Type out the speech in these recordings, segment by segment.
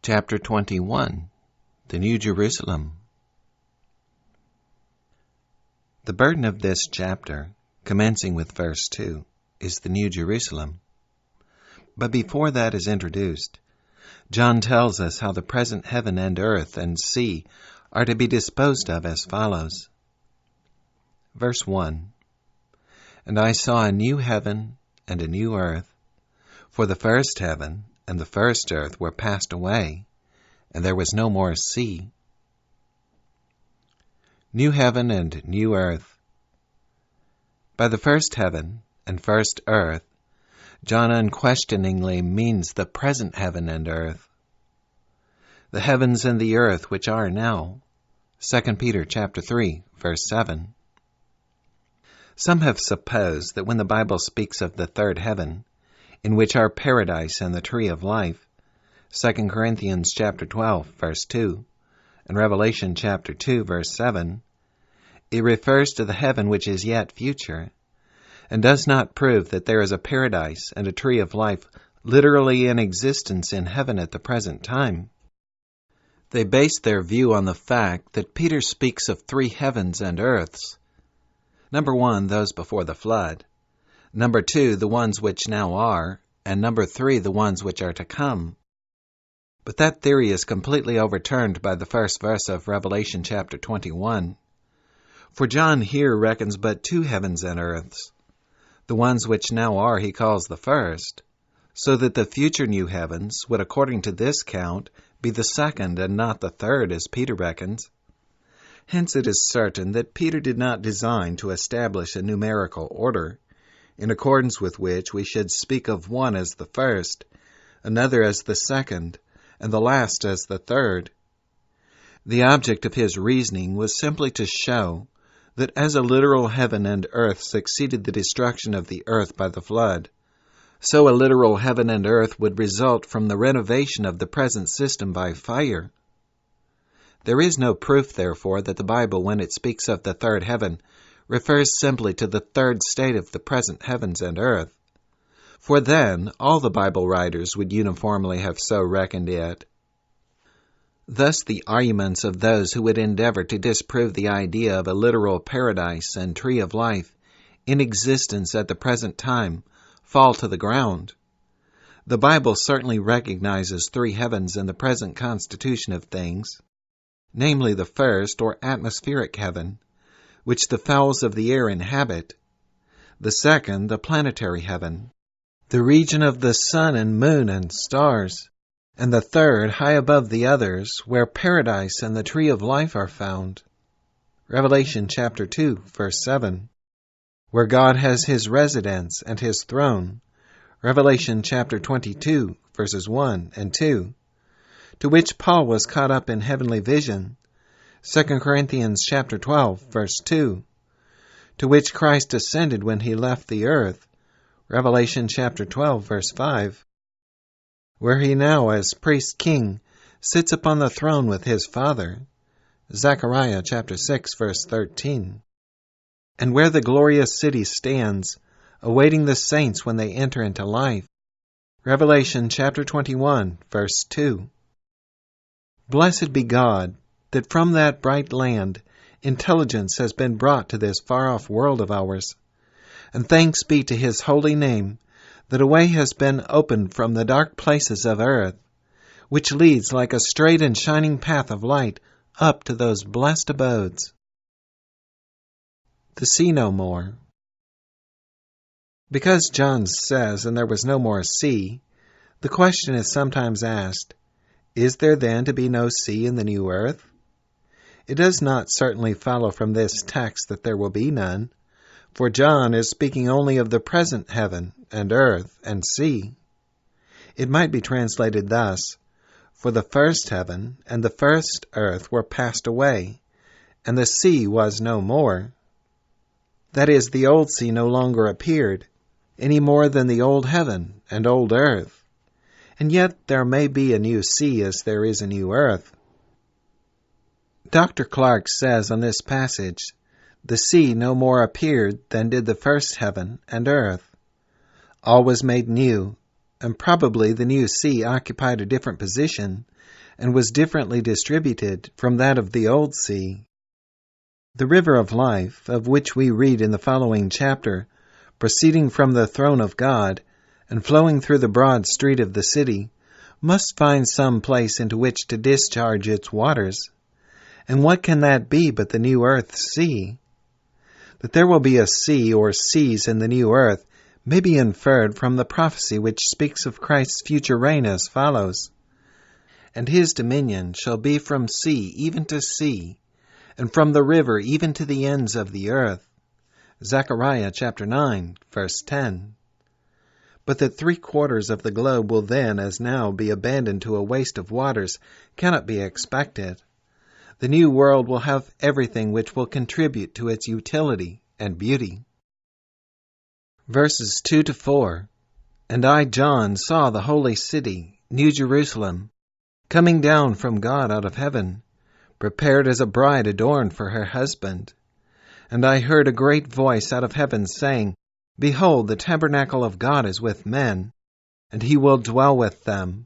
Chapter 21, the New Jerusalem. The burden of this chapter, commencing with verse 2, is the New Jerusalem. But before that is introduced, John tells us how the present heaven and earth and sea are to be disposed of as follows. Verse 1, And I saw a new heaven and a new earth, for the first heaven and the first earth were passed away, and there was no more sea. New heaven and new earth. By the first heaven and first earth, John unquestioningly means the present heaven and earth. The heavens and the earth which are now. 2 Peter chapter 3, verse 7. Some have supposed that when the Bible speaks of the third heaven, in which are paradise and the tree of life, 2 Corinthians chapter 12, verse 2, and Revelation chapter 2, verse 7, it refers to the heaven which is yet future, and does not prove that there is a paradise and a tree of life literally in existence in heaven at the present time. They base their view on the fact that Peter speaks of three heavens and earths. Number 1, those before the flood. Number 2, the ones which now are, and number 3, the ones which are to come. But that theory is completely overturned by the first verse of Revelation chapter 21. For John here reckons but two heavens and earths. The ones which now are he calls the first, so that the future new heavens would, according to this count, be the second and not the third, as Peter reckons. Hence it is certain that Peter did not design to establish a numerical order, in accordance with which we should speak of one as the first, another as the second, and the last as the third. The object of his reasoning was simply to show that as a literal heaven and earth succeeded the destruction of the earth by the flood, so a literal heaven and earth would result from the renovation of the present system by fire. There is no proof, therefore, that the Bible, when it speaks of the third heaven, refers simply to the third state of the present heavens and earth, for then all the Bible writers would uniformly have so reckoned it. Thus the arguments of those who would endeavor to disprove the idea of a literal paradise and tree of life in existence at the present time fall to the ground. The Bible certainly recognizes three heavens in the present constitution of things, namely the first, or atmospheric heaven, which the fowls of the air inhabit; the second, the planetary heaven, the region of the sun and moon and stars; and the third, high above the others, where paradise and the tree of life are found. Revelation chapter 2, verse 7. Where God has his residence and his throne. Revelation chapter 22, verses 1 and 2. To which Paul was caught up in heavenly vision. 2 Corinthians chapter 12, verse 2. To which Christ ascended when he left the earth. Revelation chapter 12, verse 5. Where he now, as priest-king, sits upon the throne with his Father. Zechariah chapter 6, verse 13. And where the glorious city stands, awaiting the saints when they enter into life. Revelation chapter 21, verse 2. Blessed be God, that from that bright land intelligence has been brought to this far-off world of ours. And thanks be to his holy name, that a way has been opened from the dark places of earth, which leads like a straight and shining path of light up to those blessed abodes. The sea no more. Because John says, and there was no more sea, the question is sometimes asked, is there then to be no sea in the new earth? It does not certainly follow from this text that there will be none, for John is speaking only of the present heaven and earth and sea. It might be translated thus, for the first heaven and the first earth were passed away, and the sea was no more. That is, the old sea no longer appeared, any more than the old heaven and old earth. And yet there may be a new sea as there is a new earth. Dr. Clark says on this passage, the sea no more appeared than did the first heaven and earth. All was made new, and probably the new sea occupied a different position and was differently distributed from that of the old sea. The river of life, of which we read in the following chapter, proceeding from the throne of God and flowing through the broad street of the city, must find some place into which to discharge its waters. And what can that be but the new earth sea? That there will be a sea or seas in the new earth may be inferred from the prophecy which speaks of Christ's future reign as follows. And his dominion shall be from sea even to sea, and from the river even to the ends of the earth. Zechariah chapter 9, verse 10. But that 3/4 of the globe will then, as now, be abandoned to a waste of waters cannot be expected. The new world will have everything which will contribute to its utility and beauty. Verses 2 to 4. And I, John, saw the holy city, New Jerusalem, coming down from God out of heaven, prepared as a bride adorned for her husband. And I heard a great voice out of heaven saying, Behold, the tabernacle of God is with men, and he will dwell with them,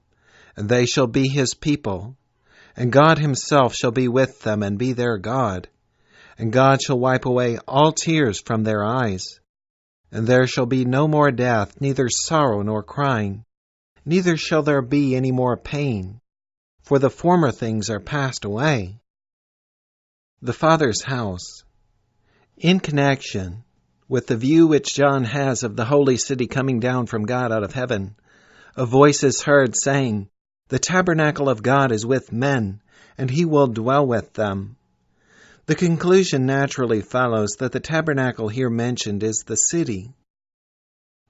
and they shall be his people, and God himself shall be with them and be their God. And God shall wipe away all tears from their eyes. And there shall be no more death, neither sorrow nor crying, neither shall there be any more pain, for the former things are passed away. The Father's house. In connection with the view which John has of the holy city coming down from God out of heaven, a voice is heard saying, The tabernacle of God is with men, and he will dwell with them. The conclusion naturally follows that the tabernacle here mentioned is the city.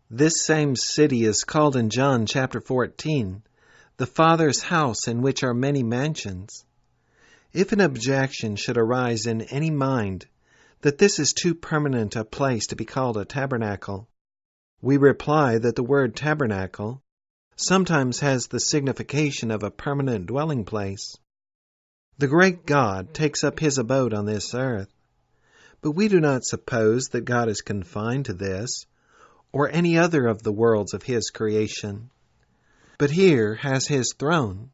This same city is called in John chapter 14, the Father's house in which are many mansions. If an objection should arise in any mind that this is too permanent a place to be called a tabernacle, we reply that the word tabernacle sometimes has the signification of a permanent dwelling place. The great God takes up his abode on this earth, but we do not suppose that God is confined to this or any other of the worlds of his creation, but here has his throne,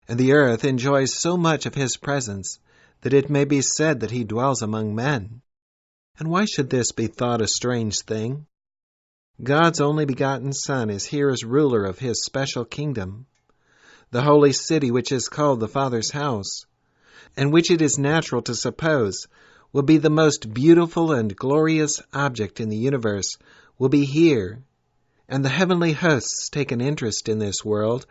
and the earth enjoys so much of his presence that it may be said that he dwells among men. And why should this be thought a strange thing? God's only begotten Son is here as ruler of his special kingdom, the holy city which is called the Father's house, and which it is natural to suppose will be the most beautiful and glorious object in the universe, will be here, and the heavenly hosts take an interest in this world,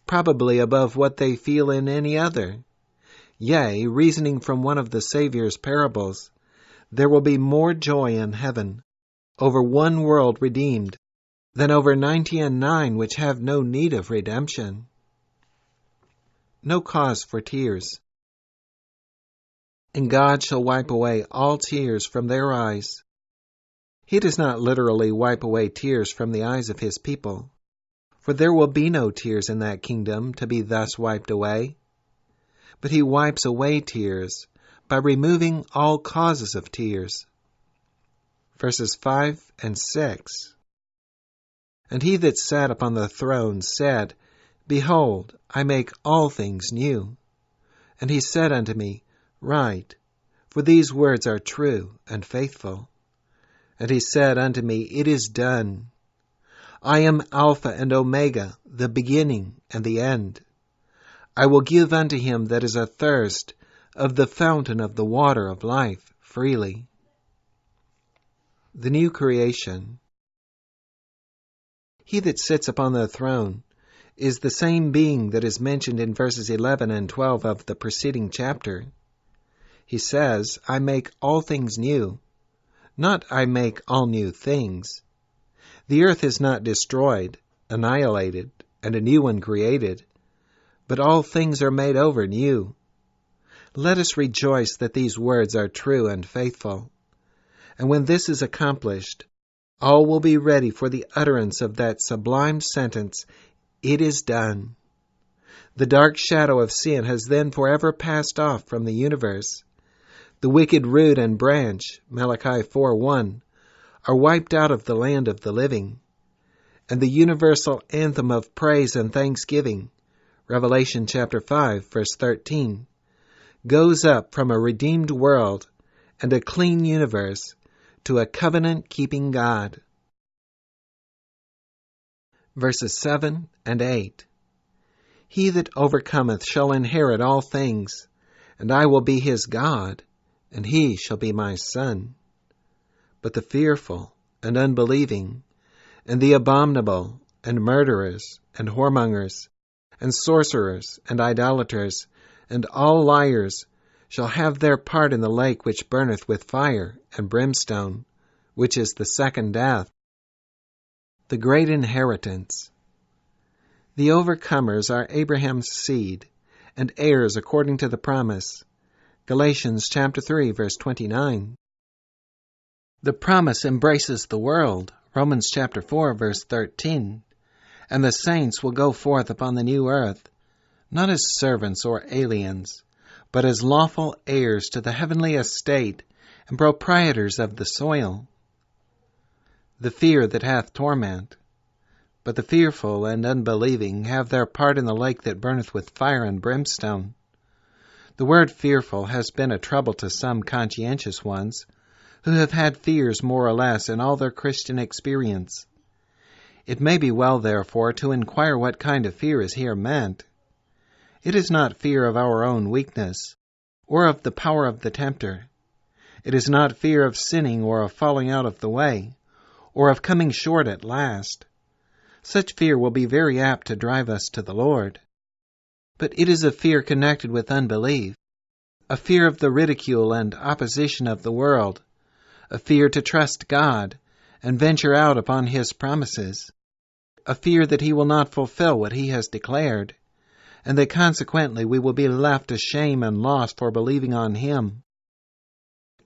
probably above what they feel in any other. Yea, reasoning from one of the Saviour's parables, there will be more joy in heaven over one world redeemed than over 99 which have no need of redemption. No cause for tears. And God shall wipe away all tears from their eyes. He does not literally wipe away tears from the eyes of his people, for there will be no tears in that kingdom to be thus wiped away. But he wipes away tears by removing all causes of tears. Verses 5 and 6. And he that sat upon the throne said, Behold, I make all things new. And he said unto me, Write, for these words are true and faithful. And he said unto me, It is done. I am Alpha and Omega, the beginning and the end. I will give unto him that is athirst of the fountain of the water of life freely. The new creation. He that sits upon the throne is the same being that is mentioned in verses 11 and 12 of the preceding chapter. He says, I make all things new, not I make all new things. The earth is not destroyed, annihilated, and a new one created, but all things are made over new. Let us rejoice that these words are true and faithful. And when this is accomplished, all will be ready for the utterance of that sublime sentence, It is done. The dark shadow of sin has then forever passed off from the universe. The wicked root and branch, Malachi 4:1, are wiped out of the land of the living. and the universal anthem of praise and thanksgiving, Revelation chapter 5, verse 13, goes up from a redeemed world and a clean universe to a covenant-keeping God. Verses 7 and 8. He that overcometh shall inherit all things, and I will be his God, and he shall be my son. But the fearful and unbelieving, and the abominable, and murderers, and whoremongers, and sorcerers, and idolaters, and all liars, shall have their part in the lake which burneth with fire and brimstone, which is the second death. The great inheritance. The overcomers are Abraham's seed, and heirs according to the promise. Galatians chapter 3, verse 29. The promise embraces the world, Romans chapter 4, verse 13. And the saints will go forth upon the new earth, not as servants or aliens, but as lawful heirs to the heavenly estate and proprietors of the soil. The fear that hath torment. But the fearful and unbelieving have their part in the lake that burneth with fire and brimstone. The word fearful has been a trouble to some conscientious ones, who have had fears more or less in all their Christian experience. It may be well, therefore, to inquire what kind of fear is here meant. It is not fear of our own weakness, or of the power of the tempter. It is not fear of sinning or of falling out of the way, or of coming short at last. Such fear will be very apt to drive us to the Lord. But it is a fear connected with unbelief, a fear of the ridicule and opposition of the world, a fear to trust God and venture out upon His promises, a fear that He will not fulfill what He has declared, and that consequently we will be left to shame and loss for believing on Him.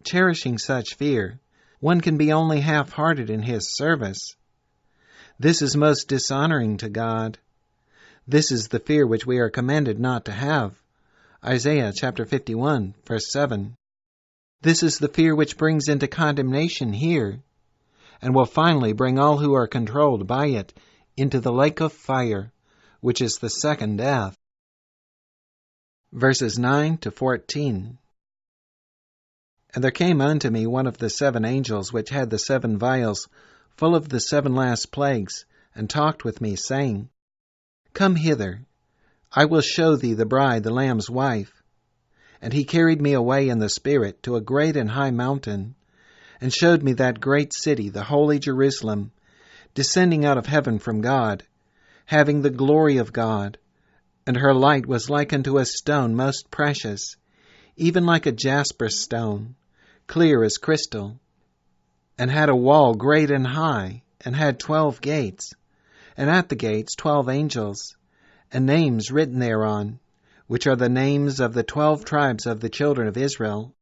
Cherishing such fear, one can be only half-hearted in his service. This is most dishonoring to God. This is the fear which we are commanded not to have. Isaiah chapter 51, verse 7. This is the fear which brings into condemnation here, and will finally bring all who are controlled by it into the lake of fire, which is the second death. Verses 9 to 14. And there came unto me one of the 7 angels which had the 7 vials, full of the 7 last plagues, and talked with me, saying, Come hither, I will show thee the bride, the Lamb's wife. And he carried me away in the Spirit to a great and high mountain, and showed me that great city, the holy Jerusalem, descending out of heaven from God, having the glory of God. And her light was like unto a stone most precious, even like a jasper stone, clear as crystal, and had a wall great and high, and had 12 gates, and at the gates 12 angels, and names written thereon, which are the names of the 12 tribes of the children of Israel.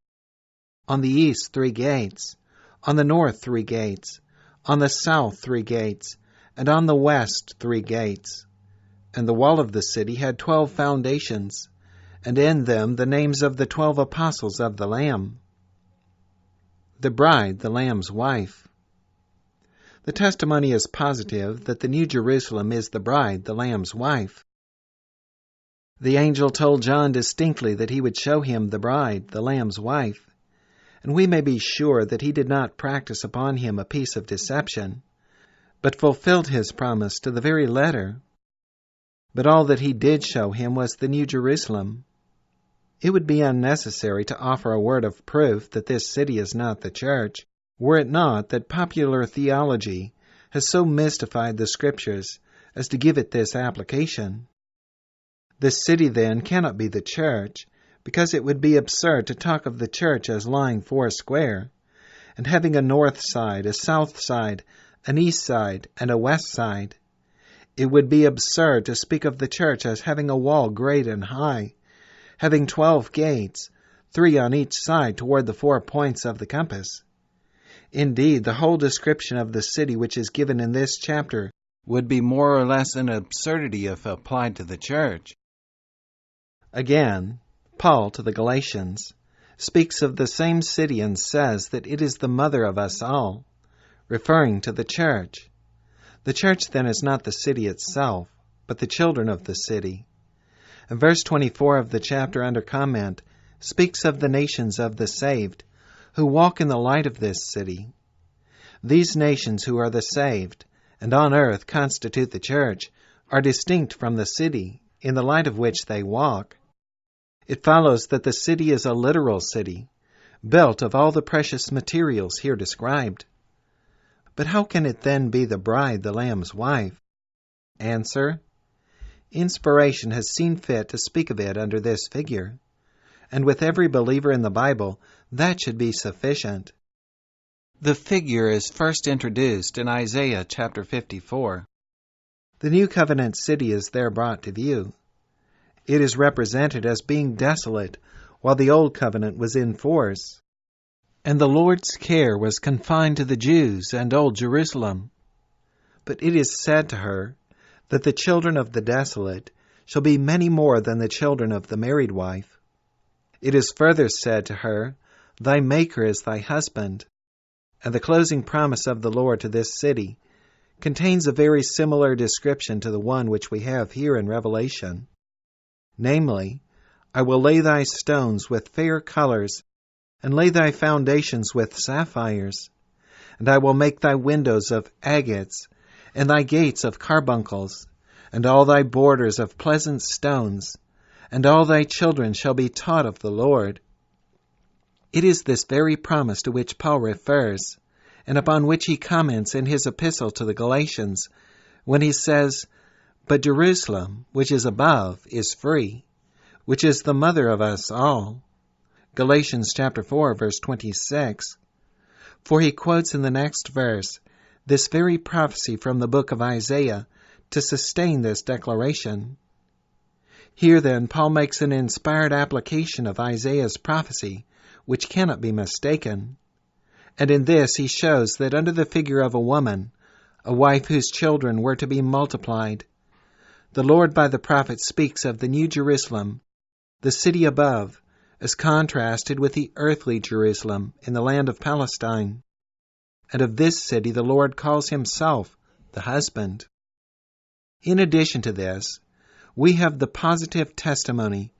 On the east 3 gates, on the north 3 gates, on the south 3 gates, and on the west 3 gates. And the wall of the city had 12 foundations, and in them the names of the 12 apostles of the Lamb. The bride, the Lamb's wife. The testimony is positive that the New Jerusalem is the bride, the Lamb's wife. The angel told John distinctly that he would show him the bride, the Lamb's wife, and we may be sure that he did not practice upon him a piece of deception, but fulfilled his promise to the very letter. But all that he did show him was the New Jerusalem. It would be unnecessary to offer a word of proof that this city is not the church, were it not that popular theology has so mystified the Scriptures as to give it this application. This city, then, cannot be the church, because it would be absurd to talk of the church as lying 4 square, and having a north side, a south side, an east side, and a west side. It would be absurd to speak of the church as having a wall great and high, having 12 gates, 3 on each side toward the 4 points of the compass. Indeed, the whole description of the city which is given in this chapter would be more or less an absurdity if applied to the church. Again, Paul to the Galatians speaks of the same city and says that it is the mother of us all, referring to the church. The church then is not the city itself, but the children of the city. And verse 24 of the chapter under comment speaks of the nations of the saved, who walk in the light of this city. These nations who are the saved, and on earth constitute the church, are distinct from the city, in the light of which they walk. It follows that the city is a literal city, built of all the precious materials here described. But how can it then be the bride, the Lamb's wife? Answer: Inspiration has seen fit to speak of it under this figure, and with every believer in the Bible, that should be sufficient. The figure is first introduced in Isaiah chapter 54. The New Covenant city is there brought to view. It is represented as being desolate while the Old Covenant was in force, and the Lord's care was confined to the Jews and Old Jerusalem. But it is said to her that the children of the desolate shall be many more than the children of the married wife. It is further said to her, Thy Maker is thy husband. And the closing promise of the Lord to this city contains a very similar description to the one which we have here in Revelation. Namely, I will lay thy stones with fair colors, and lay thy foundations with sapphires. And I will make thy windows of agates, and thy gates of carbuncles, and all thy borders of pleasant stones, and all thy children shall be taught of the Lord. It is this very promise to which Paul refers, and upon which he comments in his epistle to the Galatians, when he says, But Jerusalem, which is above, is free, which is the mother of us all. Galatians chapter 4, verse 26. For he quotes in the next verse this very prophecy from the book of Isaiah to sustain this declaration. Here then Paul makes an inspired application of Isaiah's prophecy, which cannot be mistaken. And in this he shows that under the figure of a woman, a wife whose children were to be multiplied, the Lord by the prophet speaks of the New Jerusalem, the city above, as contrasted with the earthly Jerusalem in the land of Palestine. And of this city the Lord calls himself the husband. In addition to this, we have the positive testimony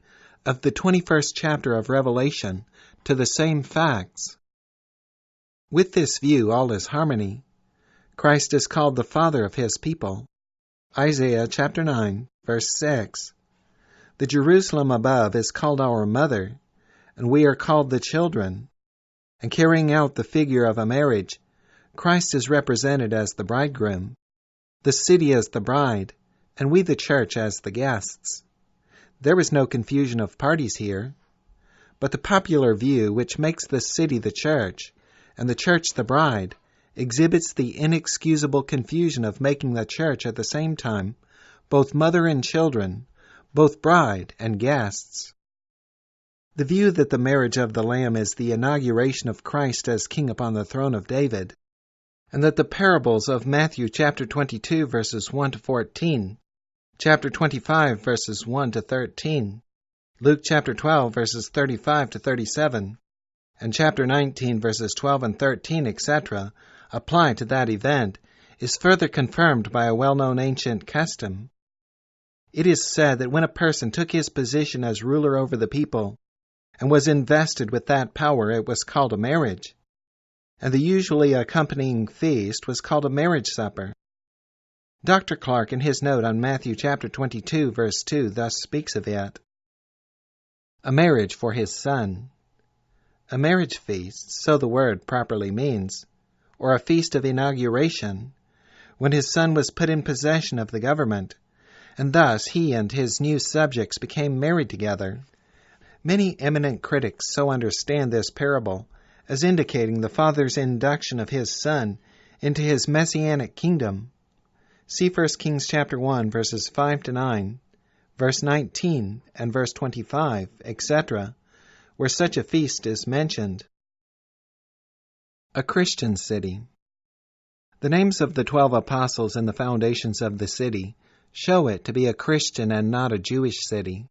of the 21st chapter of Revelation to the same facts. With this view, all is harmony. Christ is called the Father of his people. Isaiah chapter 9, verse 6. The Jerusalem above is called our mother, and we are called the children. And carrying out the figure of a marriage, Christ is represented as the bridegroom, the city as the bride, and we the church as the guests. There is no confusion of parties here, but the popular view which makes the city the church and the church the bride exhibits the inexcusable confusion of making the church at the same time both mother and children, both bride and guests. The view that the marriage of the Lamb is the inauguration of Christ as king upon the throne of David, and that the parables of Matthew chapter 22 verses 1 to 14, chapter 25 verses 1 to 13, Luke chapter 12 verses 35 to 37, and chapter 19 verses 12 and 13, etc., apply to that event, is further confirmed by a well-known ancient custom. It is said that when a person took his position as ruler over the people and was invested with that power, it was called a marriage, and the usually accompanying feast was called a marriage supper. Dr. Clark, in his note on Matthew chapter 22, verse 2, thus speaks of it: a marriage for his son. A marriage feast, so the word properly means, or a feast of inauguration, when his son was put in possession of the government, and thus he and his new subjects became married together. Many eminent critics so understand this parable as indicating the father's induction of his son into his messianic kingdom. See 1 Kings chapter 1, verses 5 to 9, verse 19, and verse 25, etc., where such a feast is mentioned. A Christian city. The names of the 12 apostles and the foundations of the city show it to be a Christian and not a Jewish city,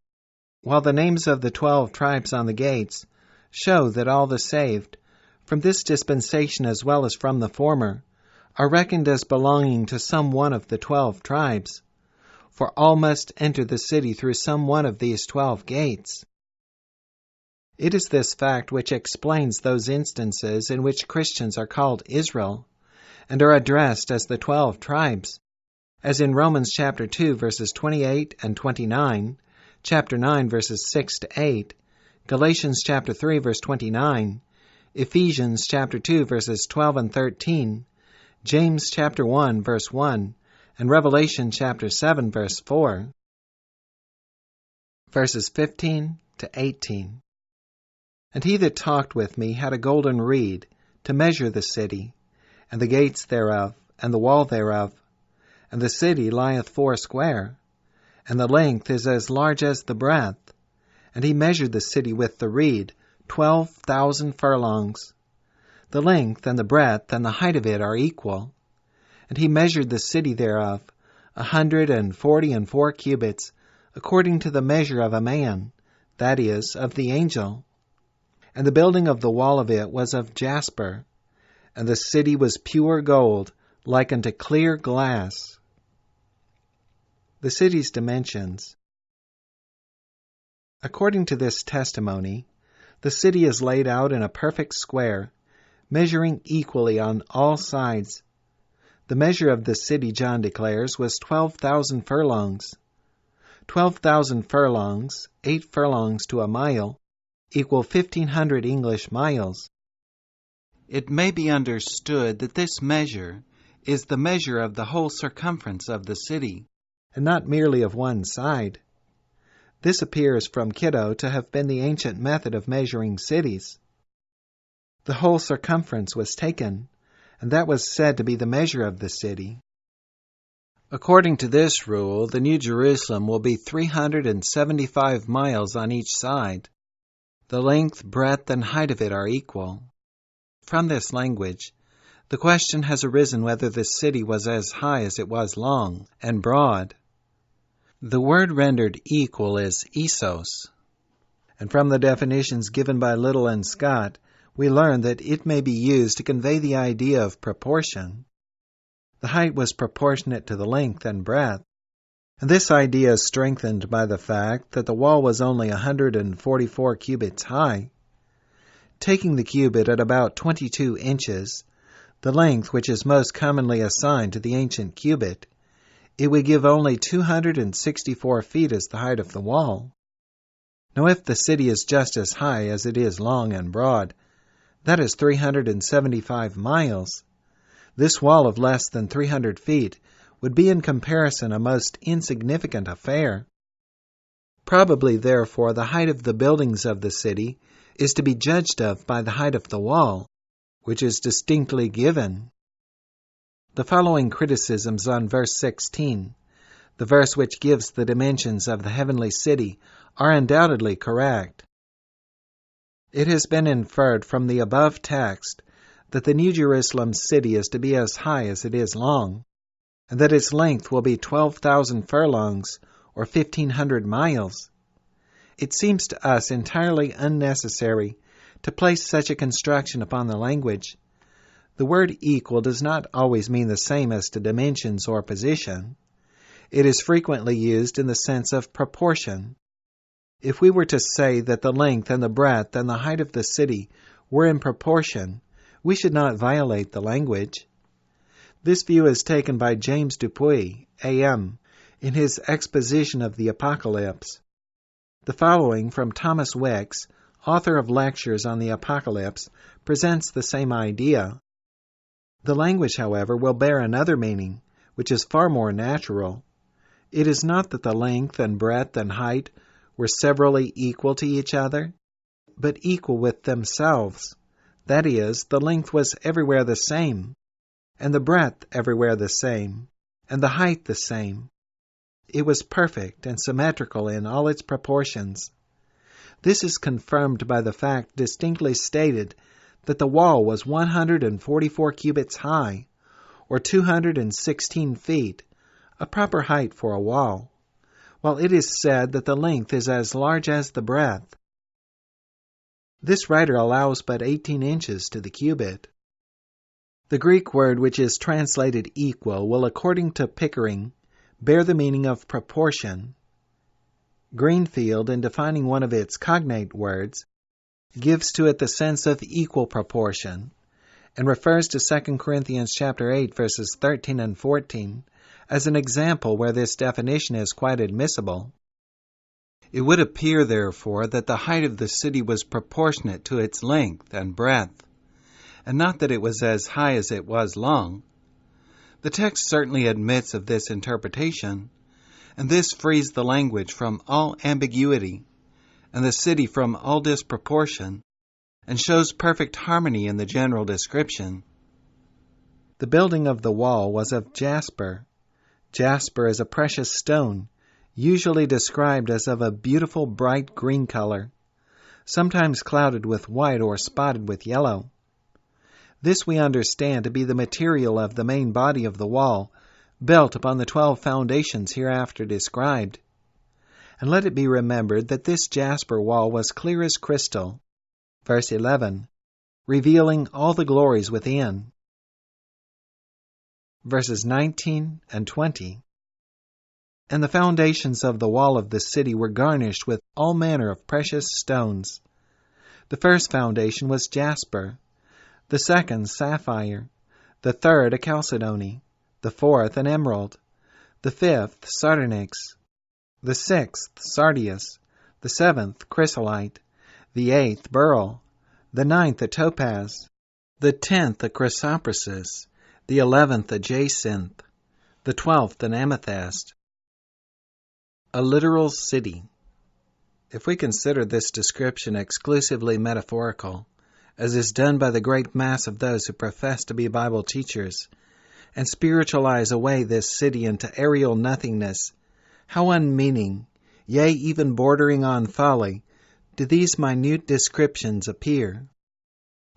while the names of the 12 tribes on the gates show that all the saved, from this dispensation as well as from the former, are reckoned as belonging to some one of the 12 tribes, for all must enter the city through some one of these 12 gates. It is this fact which explains those instances in which Christians are called Israel and are addressed as the 12 tribes, as in Romans chapter 2 verses 28 and 29, chapter 9 verses 6 to 8, Galatians chapter 3 verse 29, Ephesians chapter 2 verses 12 and 13, James chapter 1 verse 1, and Revelation chapter 7 verse 4. Verses 15 to 18. And he that talked with me had a golden reed to measure the city, and the gates thereof, and the wall thereof. And the city lieth foursquare, and the length is as large as the breadth. And he measured the city with the reed, 12,000 furlongs. The length and the breadth and the height of it are equal. And he measured the city thereof, 144 cubits, according to the measure of a man, that is, of the angel. And the building of the wall of it was of jasper, and the city was pure gold, like unto clear glass. The city's dimensions. According to this testimony, the city is laid out in a perfect square, measuring equally on all sides. The measure of the city, John declares, was 12,000 furlongs. 12,000 furlongs, 8 furlongs to a mile, equal 1,500 English miles. It may be understood that this measure is the measure of the whole circumference of the city, and not merely of one side. This appears from Kitto to have been the ancient method of measuring cities. The whole circumference was taken, and that was said to be the measure of the city. According to this rule, the New Jerusalem will be 375 miles on each side. The length, breadth, and height of it are equal. From this language, the question has arisen whether the city was as high as it was long and broad. The word rendered equal is isos, and from the definitions given by Little and Scott, we learn that it may be used to convey the idea of proportion. The height was proportionate to the length and breadth, and this idea is strengthened by the fact that the wall was only 144 cubits high. Taking the cubit at about 22 inches, the length which is most commonly assigned to the ancient cubit, it would give only 264 feet as the height of the wall. Now if the city is just as high as it is long and broad, that is 375 miles. This wall of less than 300 feet would be in comparison a most insignificant affair. Probably, therefore, the height of the buildings of the city is to be judged of by the height of the wall, which is distinctly given. The following criticisms on verse 16, the verse which gives the dimensions of the heavenly city, are undoubtedly correct. It has been inferred from the above text that the New Jerusalem city is to be as high as it is long, and that its length will be 12,000 furlongs, or 1,500 miles. It seems to us entirely unnecessary to place such a construction upon the language. The word equal does not always mean the same as to dimensions or position. It is frequently used in the sense of proportion. If we were to say that the length and the breadth and the height of the city were in proportion, we should not violate the language. This view is taken by James Dupuy, A.M., in his exposition of the Apocalypse. The following from Thomas Wicks, author of lectures on the Apocalypse, presents the same idea. The language, however, will bear another meaning, which is far more natural. It is not that the length and breadth and height were severally equal to each other, but equal with themselves. That is, the length was everywhere the same, and the breadth everywhere the same, and the height the same. It was perfect and symmetrical in all its proportions. This is confirmed by the fact distinctly stated that the wall was 144 cubits high, or 216 feet, a proper height for a wall, while it is said that the length is as large as the breadth. This writer allows but 18 inches to the cubit. The Greek word which is translated equal will, according to Pickering, bear the meaning of proportion. Greenfield, in defining one of its cognate words, gives to it the sense of equal proportion, and refers to 2 Corinthians chapter 8, verses 13 and 14, as an example where this definition is quite admissible. It would appear, therefore, that the height of the city was proportionate to its length and breadth, and not that it was as high as it was long. The text certainly admits of this interpretation, and this frees the language from all ambiguity, and the city from all disproportion, and shows perfect harmony in the general description. The building of the wall was of jasper. Jasper is a precious stone, usually described as of a beautiful bright green color, sometimes clouded with white or spotted with yellow. This we understand to be the material of the main body of the wall, built upon the 12 foundations hereafter described. And let it be remembered that this jasper wall was clear as crystal, verse 11, revealing all the glories within. Verses 19 and 20. And the foundations of the wall of the city were garnished with all manner of precious stones. The first foundation was jasper, the second sapphire, the third a chalcedony, the fourth an emerald, the fifth sardonyx, the sixth sardius, the seventh chrysolite, the eighth beryl, the ninth a topaz, the 10th a chrysoprasus, the 11th a jacinth, the 12th an amethyst. A literal city. If we consider this description exclusively metaphorical, as is done by the great mass of those who profess to be Bible teachers, and spiritualize away this city into aerial nothingness, how unmeaning, yea, even bordering on folly, do these minute descriptions appear.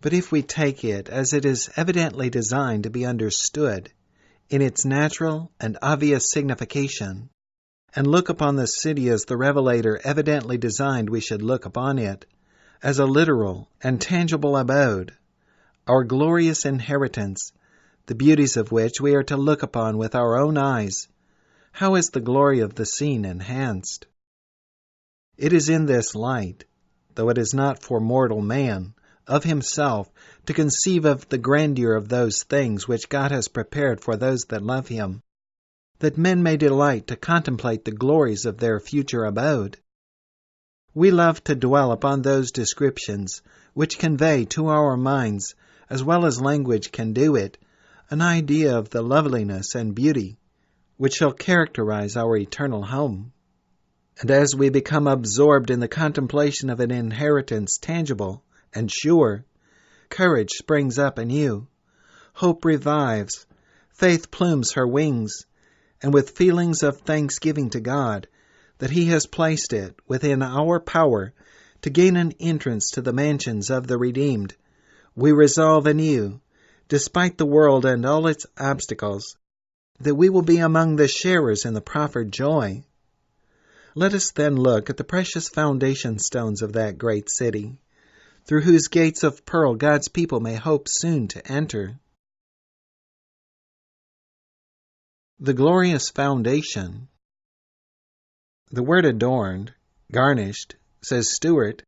But if we take it as it is evidently designed to be understood, in its natural and obvious signification, and look upon the city as the Revelator evidently designed we should look upon it, as a literal and tangible abode, our glorious inheritance, the beauties of which we are to look upon with our own eyes, how is the glory of the scene enhanced? It is in this light, though it is not for mortal man, of himself, to conceive of the grandeur of those things which God has prepared for those that love Him, that men may delight to contemplate the glories of their future abode. We love to dwell upon those descriptions which convey to our minds, as well as language can do it, an idea of the loveliness and beauty which shall characterize our eternal home. And as we become absorbed in the contemplation of an inheritance tangible and sure, courage springs up anew, hope revives, faith plumes her wings, and with feelings of thanksgiving to God, that He has placed it within our power to gain an entrance to the mansions of the redeemed, we resolve anew, despite the world and all its obstacles, that we will be among the sharers in the proffered joy. Let us then look at the precious foundation stones of that great city, through whose gates of pearl God's people may hope soon to enter. The glorious foundation. The word adorned, garnished, says Stewart,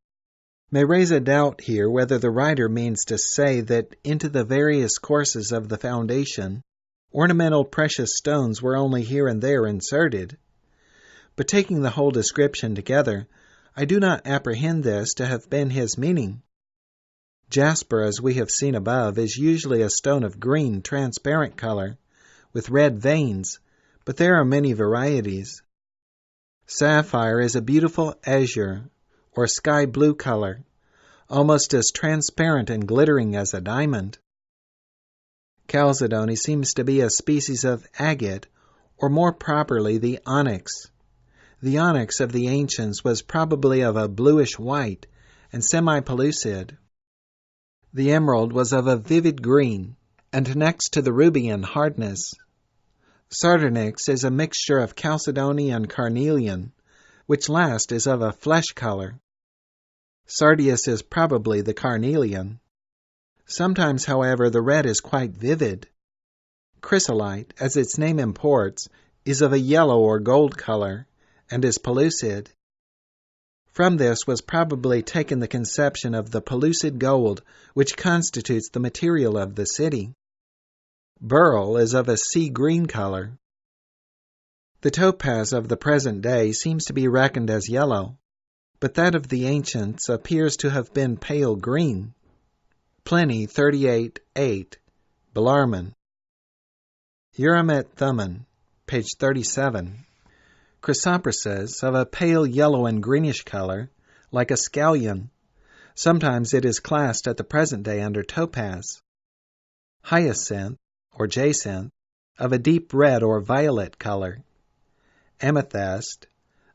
may raise a doubt here whether the writer means to say that into the various courses of the foundation, ornamental precious stones were only here and there inserted. But taking the whole description together, I do not apprehend this to have been his meaning. Jasper, as we have seen above, is usually a stone of green, transparent color, with red veins, but there are many varieties. Sapphire is a beautiful azure, or sky blue color, almost as transparent and glittering as a diamond. Chalcedony seems to be a species of agate, or more properly the onyx. The onyx of the ancients was probably of a bluish white and semi-pellucid. The emerald was of a vivid green, and next to the ruby in hardness. Sardonyx is a mixture of chalcedony and carnelian, which last is of a flesh color. Sardius is probably the carnelian. Sometimes, however, the red is quite vivid. Chrysolite, as its name imports, is of a yellow or gold color and is pellucid. From this was probably taken the conception of the pellucid gold which constitutes the material of the city. Beryl is of a sea green color. The topaz of the present day seems to be reckoned as yellow, but that of the ancients appears to have been pale green. Pliny 38:8, Bellarmine. Uriah Smith, page 37. Chrysoprasus, of a pale yellow and greenish color, like a scallion. Sometimes it is classed at the present day under topaz. Hyacinth, or jacinth, of a deep red or violet color. Amethyst,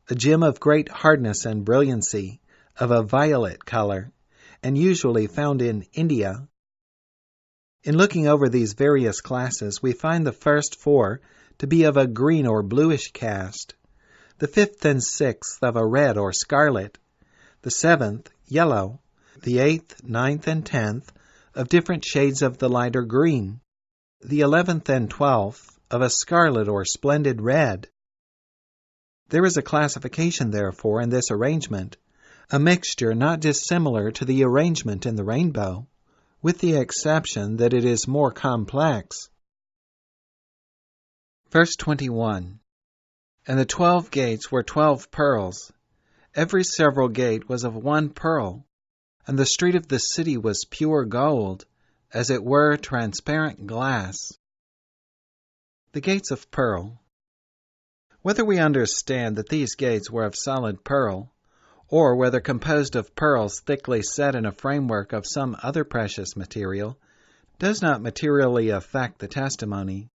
a gem of great hardness and brilliancy, of a violet color, and usually found in India. In looking over these various classes, we find the first four to be of a green or bluish cast, the fifth and sixth of a red or scarlet, the seventh yellow, the eighth, ninth, and 10th of different shades of the lighter green, the 11th and 12th of a scarlet or splendid red. There is a classification, therefore, in this arrangement, a mixture not dissimilar to the arrangement in the rainbow, with the exception that it is more complex. Verse 21. And the 12 gates were 12 pearls. Every several gate was of 1 pearl, and the street of the city was pure gold, as it were transparent glass. The gates of pearl. Whether we understand that these gates were of solid pearl, or whether composed of pearls thickly set in a framework of some other precious material, does not materially affect the testimony.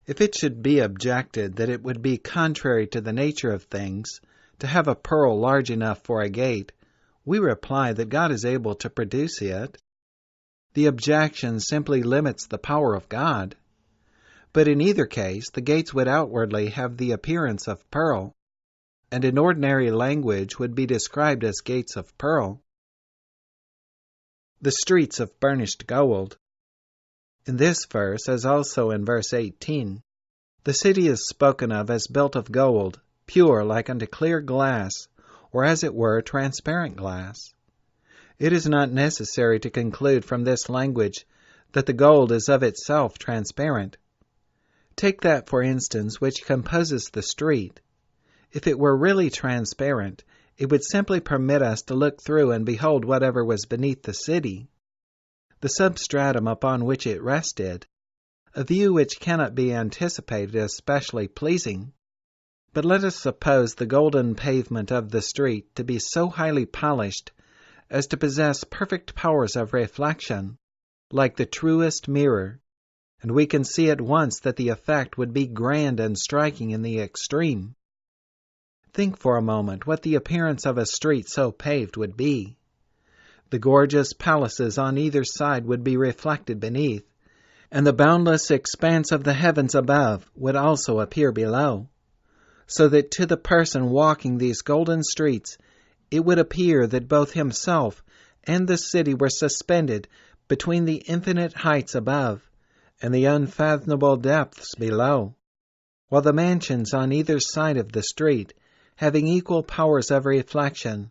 If it should be objected that it would be contrary to the nature of things to have a pearl large enough for a gate, we reply that God is able to produce it. The objection simply limits the power of God. But in either case, the gates would outwardly have the appearance of pearl, and in ordinary language would be described as gates of pearl. The streets of burnished gold. In this verse, as also in verse 18, the city is spoken of as built of gold, pure like unto clear glass, or as it were transparent glass. It is not necessary to conclude from this language that the gold is of itself transparent. Take that, for instance, which composes the street. If it were really transparent, it would simply permit us to look through and behold whatever was beneath the city, the substratum upon which it rested, a view which cannot be anticipated as specially pleasing. But let us suppose the golden pavement of the street to be so highly polished as to possess perfect powers of reflection, like the truest mirror, and we can see at once that the effect would be grand and striking in the extreme. Think for a moment what the appearance of a street so paved would be. The gorgeous palaces on either side would be reflected beneath, and the boundless expanse of the heavens above would also appear below, so that to the person walking these golden streets it would appear that both himself and the city were suspended between the infinite heights above and the unfathomable depths below, while the mansions on either side of the street, having equal powers of reflection,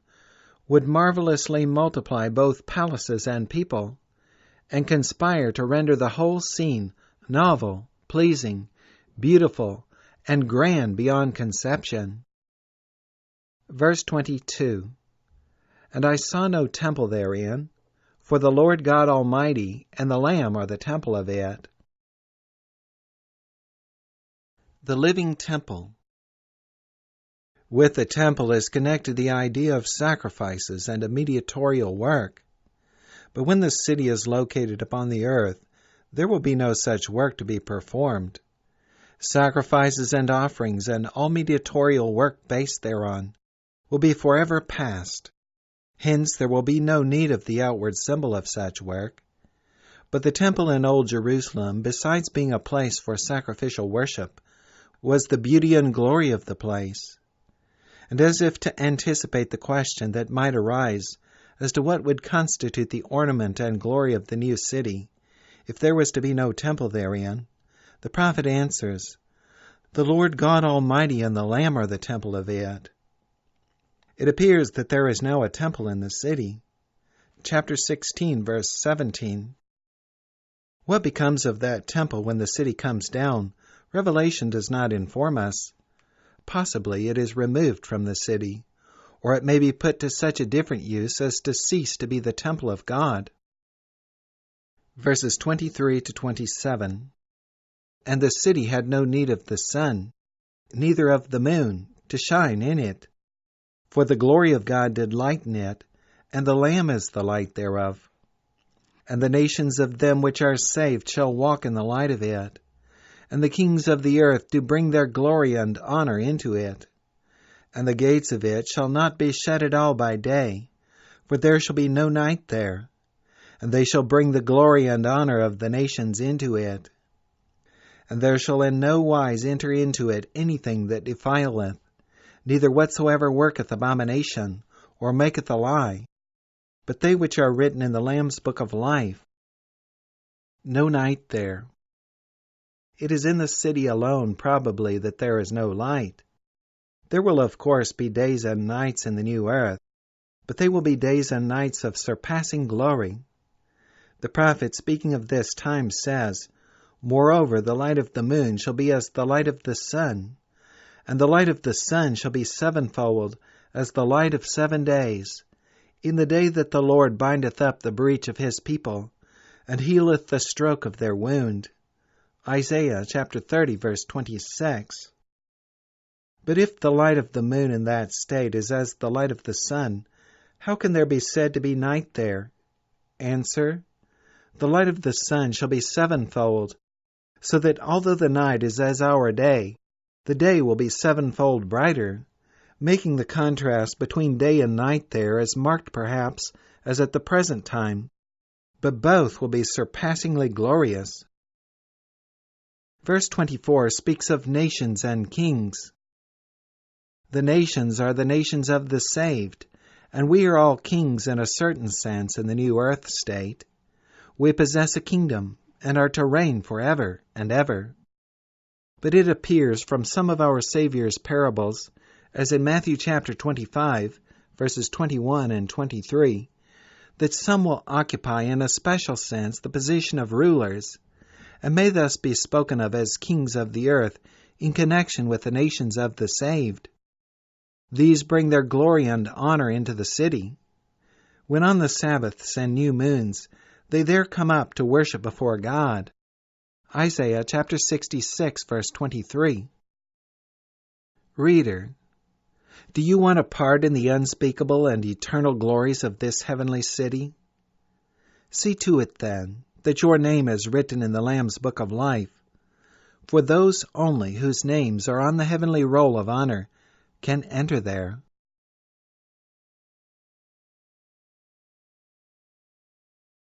would marvelously multiply both palaces and people, and conspire to render the whole scene novel, pleasing, beautiful, and grand beyond conception. Verse 22. And I saw no temple therein, for the Lord God Almighty and the Lamb are the temple of it. The living temple. With the temple is connected the idea of sacrifices and a mediatorial work. But when the city is located upon the earth, there will be no such work to be performed. Sacrifices and offerings and all mediatorial work based thereon will be forever past. Hence there will be no need of the outward symbol of such work. But the temple in Old Jerusalem, besides being a place for sacrificial worship, was the beauty and glory of the place. And as if to anticipate the question that might arise as to what would constitute the ornament and glory of the new city, if there was to be no temple therein, the prophet answers, "The Lord God Almighty and the Lamb are the temple of it." It appears that there is now a temple in the city. Chapter 16, verse 17. What becomes of that temple when the city comes down, Revelation does not inform us. Possibly it is removed from the city, or it may be put to such a different use as to cease to be the temple of God. Verses 23 to 27. And the city had no need of the sun, neither of the moon, to shine in it. For the glory of God did lighten it, and the Lamb is the light thereof. And the nations of them which are saved shall walk in the light of it. And the kings of the earth do bring their glory and honor into it. And the gates of it shall not be shut at all by day, for there shall be no night there. And they shall bring the glory and honor of the nations into it. And there shall in no wise enter into it anything that defileth, neither whatsoever worketh abomination, or maketh a lie, but they which are written in the Lamb's book of life. No night there. It is in the city alone, probably, that there is no light. There will, of course, be days and nights in the new earth, but they will be days and nights of surpassing glory. The prophet, speaking of this time, says, "Moreover, the light of the moon shall be as the light of the sun, and the light of the sun shall be sevenfold as the light of 7 days, in the day that the Lord bindeth up the breach of his people, and healeth the stroke of their wound." Isaiah chapter 30, verse 26. But if the light of the moon in that state is as the light of the sun, how can there be said to be night there? Answer: the light of the sun shall be sevenfold, so that although the night is as our day, the day will be sevenfold brighter, making the contrast between day and night there as marked perhaps as at the present time, but both will be surpassingly glorious. Verse 24 speaks of nations and kings. The nations are the nations of the saved, and we are all kings in a certain sense in the new earth state. We possess a kingdom and are to reign forever and ever. But it appears from some of our Savior's parables, as in Matthew chapter 25, verses 21 and 23, that some will occupy in a special sense the position of rulers, and may thus be spoken of as kings of the earth in connection with the nations of the saved. These bring their glory and honor into the city. When on the Sabbaths and new moons they there come up to worship before God. Isaiah chapter 66, verse 23. Reader, do you want a part in the unspeakable and eternal glories of this heavenly city? See to it, then, that your name is written in the Lamb's book of life. For those only whose names are on the heavenly roll of honor can enter there.